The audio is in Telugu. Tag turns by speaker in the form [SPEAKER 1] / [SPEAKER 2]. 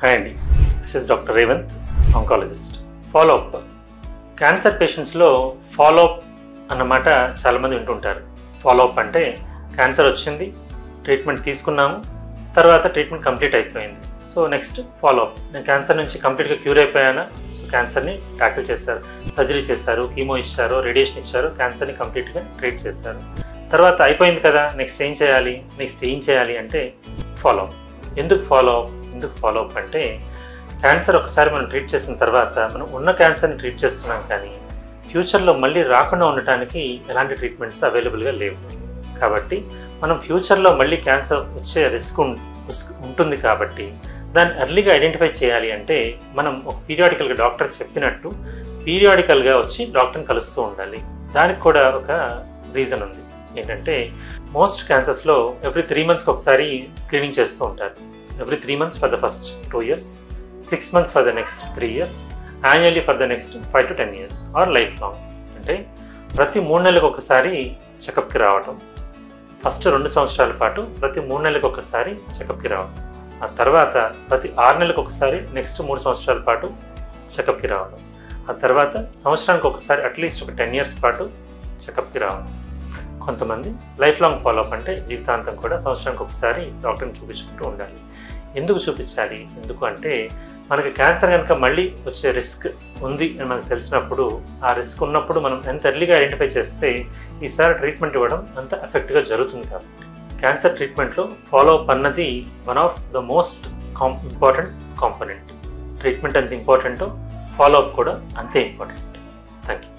[SPEAKER 1] Hi Andy, this is Dr. Revanth, oncologist. Follow-up. Cancer పేషెంట్స్లో ఫాలోఅప్ అన్నమాట చాలామంది వింటుంటారు. ఫాలోఅప్ అంటే క్యాన్సర్ వచ్చింది, ట్రీట్మెంట్ తీసుకున్నాము, తర్వాత ట్రీట్మెంట్ కంప్లీట్ అయిపోయింది. So next follow up. నేను క్యాన్సర్ నుంచి కంప్లీట్గా క్యూర్ అయిపోయానా? సో క్యాన్సర్ని ట్యాకిల్ చేశారు, సర్జరీ చేశారు, కీమో ఇచ్చారు, రేడియేషన్ ఇచ్చారు, క్యాన్సర్ని కంప్లీట్గా ట్రీట్ చేశారు. తర్వాత అయిపోయింది కదా, నెక్స్ట్ ఏం చేయాలి అంటే ఫాలోఅప్. ఎందుకు ఫాలోఅప్ అంటే క్యాన్సర్ ఒకసారి మనం ట్రీట్ చేసిన తర్వాత మనం ఉన్న క్యాన్సర్ని ట్రీట్ చేస్తున్నాం, కానీ ఫ్యూచర్లో మళ్ళీ రాకుండా ఉండటానికి ఎలాంటి ట్రీట్మెంట్స్ అవైలబుల్గా లేవు. కాబట్టి మనం ఫ్యూచర్లో మళ్ళీ క్యాన్సర్ వచ్చే రిస్క్ ఉంటుంది. కాబట్టి దాన్ని ఎర్లీగా ఐడెంటిఫై చేయాలి అంటే మనం ఒక పీరియాడికల్గా డాక్టర్ చెప్పినట్టు పీరియాడికల్గా వచ్చి డాక్టర్ని కలుస్తూ ఉండాలి. దానికి కూడా ఒక రీజన్ ఉంది. ఏంటంటే మోస్ట్ క్యాన్సర్స్లో ఎవ్రీ 3 monthsకి ఒకసారి స్క్రీనింగ్ చేస్తూ ఉంటారు. Every 3 months for the first 2 years, 6 months for the next 3 years, annually for the next 5 to 10 years or lifelong. అంటే ప్రతి 3 నెలలకు ఒకసారి చెకప్కి రావటం. ఫస్ట్ 2 సంవత్సరాల పాటు ప్రతి 3 నెలలకు ఒకసారి చెకప్కి రావడం. ఆ తర్వాత ప్రతి 6 నెలలకు ఒకసారి నెక్స్ట్ 3 సంవత్సరాల పాటు చెకప్కి రావడం. ఆ తర్వాత సంవత్సరానికి ఒకసారి అట్లీస్ట్ ఒక 10 years పాటు చెకప్కి రావడం. కొంతమంది లైఫ్ లాంగ్ ఫాలోఅప్ అంటే జీవితాంతం కూడా సంవత్సరానికి ఒకసారి డాక్టర్ని చూపించుకుంటూ ఉండాలి. ఎందుకు చూపించాలి? ఎందుకు అంటే మనకి క్యాన్సర్ కనుక మళ్ళీ వచ్చే రిస్క్ ఉంది అని మనకు తెలిసినప్పుడు, ఆ రిస్క్ ఉన్నప్పుడు మనం ఎంత ఎర్లీగా ఐడెంటిఫై చేస్తే ఈసారి ట్రీట్మెంట్ ఇవ్వడం అంత ఎఫెక్ట్గా జరుగుతుంది. కాబట్టి క్యాన్సర్ ట్రీట్మెంట్లో ఫాలోఅప్ అన్నది one of the most important component. Treatment ఎంత ఇంపార్టెంటో ఫాలోఅప్ కూడా అంతే ఇంపార్టెంట్. Thank you.